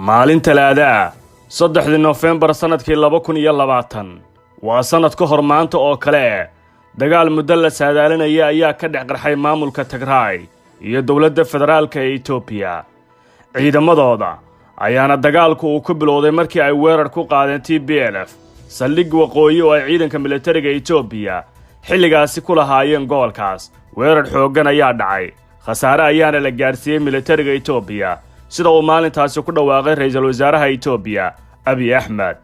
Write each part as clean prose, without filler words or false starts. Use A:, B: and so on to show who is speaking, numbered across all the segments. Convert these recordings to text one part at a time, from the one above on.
A: maalin Talaada 3 November sanadkii 2020 waa sanad ka hor maanta oo kale dagaal muddo la saadaalinaya ayaa ka dhex qarxay maamulka Tigray iyo dawladda federaalka ee Itoobiya ciidamadooda ayaana dagaalku uu ku bilowday markii ay weerar ku qaadeen TPLF saldhig waqooyi oo ay ciidanka militariga Itoobiya xilligaasi ku lahaayeen gobolkaas weerar xooggan ayaa dhacay khasaare ayaana la gaarsiiyay militariga Itoobiya sida uu maalintaasi ku dhawaaqay ra'iisul wasaaraha Itoobiya Abiy Ahmed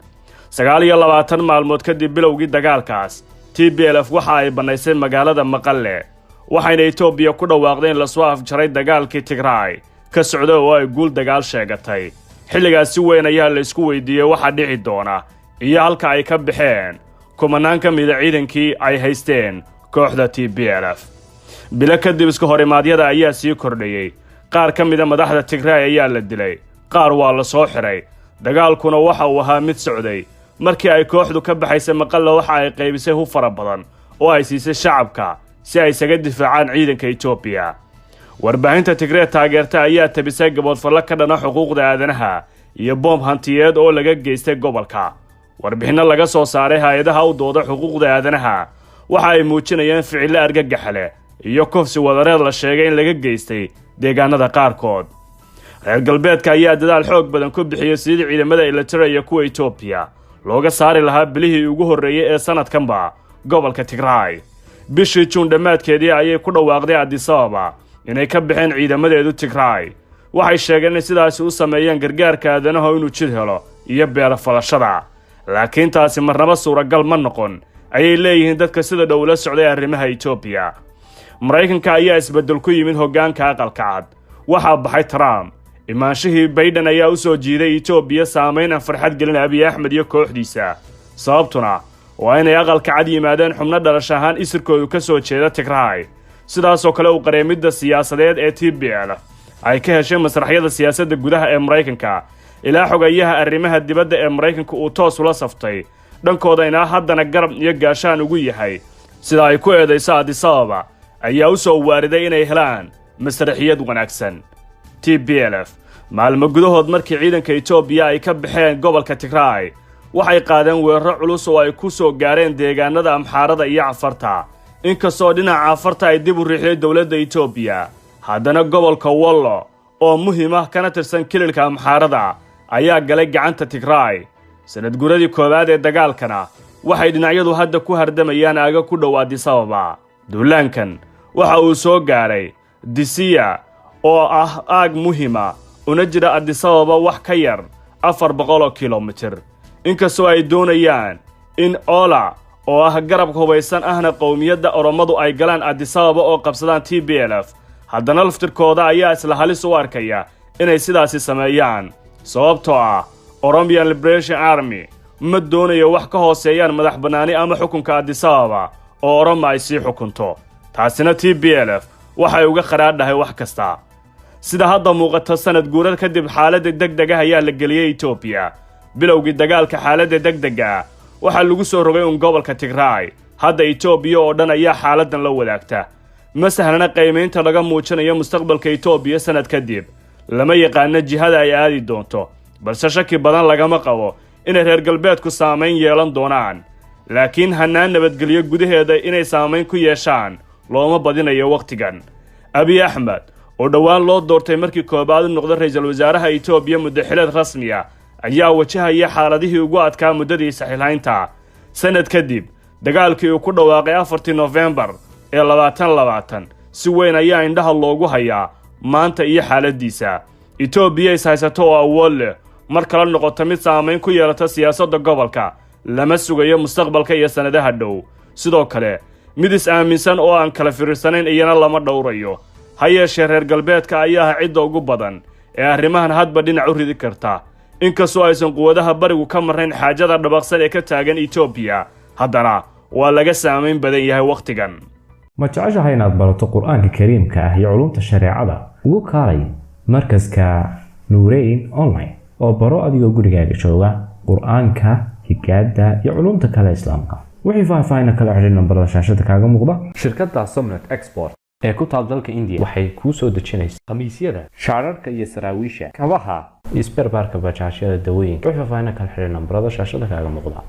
A: 29 maalmood kadib bilowgii dagaalkaas TPLF waxa ay banaysay magaalada Maqale waxayna Itoobiya ku dhawaaqdeen la soo afjaray dagaalkii Tigray ka socday oo ay guul dagaal sheegatay xilligaas si weyn ayaa la isku weydiiyay waxa dhici doona iyo halka ay ka baxeen kumanaan ka mid ah ciidankii ay haysteen kooxda TPLF bila kadib iska horimaadyada ayaa sii kordhayay qaar ka mid ah madaxda Tigray ayaa la dilay qaar waa la soo xiray dagaalkuna waxa uu ahaa mid socday markii ay kooxdu ka baxaysay Maqale waxa ay qaybisay hub fara badan oo ay siisay shacabka si ay isaga difaacaan ciidanka Itoobiya warbaahinta Tigray taageerta ayaa tabisay gaboodfallo ka dhana xuquuqda aadanaha iyo bomb hantiyeed oo laga geystay gobolka warbixino laga soo saaray hay'adaha u dooda xuquuqda aadanaha waxa ay muujinayaan ficilo argagax leh iyo kufsi wadareed la sheegay in laga geystay deegaanada qaarkood reer galbeedka ayaa dadaal xoog badan ku bixiyay sidii ciidamada Eritrea iyo kuwa Itoobiya looga saari lahaa bilihii ugu horeeyay ee sanadkanba gobolka Tigray bishii June dhamaadkeedii ayay ku dhawaaqday Addis Ababa inay ka bixeen ciidamadeedu Tigray waxay sheegeen in sidaas u sameeyeen gargaarka aadanaha inuu jid helo iyo beero falashada laakiin taasi marnaba suuragal ma noqon ayay leeyihiin dadka sida dhow la socday arrimaha Itoobiya Mareykanka ayaa isbedel ku yimid hoggaanka aqalka cad waxa baxay Trump imaanshihii Biden ayaa u soo jiiday Itoobiya saameyn aan farxad gelin Abiy Ahmed iyo kooxdiisa sababtuna waa inay aqalka cad yimaadeen xubno dhalashahan isirkoodu ka soo jeeda Tigray sidaas oo kale u qareemidda siyaasadeed ee TPLF ay ka heshay masraxyada siyaasadda gudaha ee Mareykanka ilaa xogayaha arrimaha dibadda ee Mareykanka uu toos ula saftay dhankooda inaa haddana garab iyo gaashaan ugu yahay sida ay ku eedayso Addis Ababa ayaa u soo waariday inay helaan masraxiyad wanaagsan TPLF maalmo gudahood markii ciidanka Itoobiya ay ka baxeen gobolka Tigray waxay qaadeen weeraro culus oo ay ku soo gaareen deegaanada Amxaarada iyo Cafarta inkastoo dhinaca Cafarta ay dib u riixday dawladda Itoobiya haddana gobolka Wollo oo muhiim ah kana tirsan kililka Amxaarada ayaa galay gacanta Tigray sanad guradii koowaad ee dagaalkana waxay dhinacyadu hadda ku hardamayaan aaga ku dhow Addis Ababa duulaankan waxa uu soo gaaray Disiya oo ah aag muhiima una jira Addis Ababa wax ka yar 400 kilomitir inkastoo ay doonayaan in Ola oo ah garabka hubaysan ahna qowmiyadda Oromadu ay galaan Addis Ababa oo qabsadaan TPLF haddana laftirkooda ayaa isla halis u arkaya inay sidaasi sameeyaan sababtoo ah Oromian Liberation Army ma doonayo wax ka hooseeyaan madax banaani ama xukunka Addis Ababa oo Oromo ay sii xukunto taasina TPLF waxay uga qaraadhahay wax kasta sida hadda muuqata sanad guurad kadib xaaladda degdeg ah ayaa la geliyay Itoobiya bilowgii dagaalka xaaladda degdega waxa lagu soo rogay gobolka Tigray hadda Itoobiya oo dhan ayaa xaaladdan la wadaagta ma sahlana qiimeynta laga muujinayo mustaqbalka Itoobiya sanad kadib lama yaqaan jihada ay aadi doonto balse shaki badan lagama qabo in reer galbeedku saameyn yeelan doonaan laakiin hanaan nabadgelyo gudaheeda inay saameyn ku yeeshaan looma badinayo waqtigan Abiy Ahmed oo dhawaan loo doortay markii koobaad u noqday ra'iisul wasaaraha Itoobiya muddo xileed rasmi ah ayaa wajahaya xaaladihii ugu adkaa muddadii saxiilaynta sanad kadib dagaalkii uu ku dhawaaqay 4 November ee 2020 si weyn ayaa indhaha loogu hayaa maanta iyo xaaladiisa Itoobiya is haysato oo awood leh mar kale noqoto mid saameyn ku yeelata siyaasadda gobolka lama sugayo mustaqbalka iyo sanadaha dhow sidoo kale mid is aaminsan oo aan kala fiirsanayn iyana lama dhowrayo hayeeshee reer galbeedka ayaa cidda ugu badan ee arrimahan hadba dhinac u ridi karta inkastoo aysan quwadaha barigu ka marnayn xaajada dhabaqsan ee ka taagan Itoobiya haddana waa laga saameyn badan yahay waqtigan
B: ma jeceshahay inaad barato quraanka kariimka ah iyo culumta shareecada ugu kaalay markaska Nuurayn online oo baro adigoo gurigaaga jooga quraanka higaada iyo culumta kale islaamka wixii faahfaahin kala xiriir nambarada shaashada kaaga muuqda
C: shirkadda Somnet Export ee ku taal dalka India waxay ku soo dejinaysaa khamiisyada shaararka iyo saraawiisha kabaha
B: iyo spare parka bajaajyada dawooyinka. Wixii faahfaahin kala xiriir nambarada shaashada kaaga muuqda.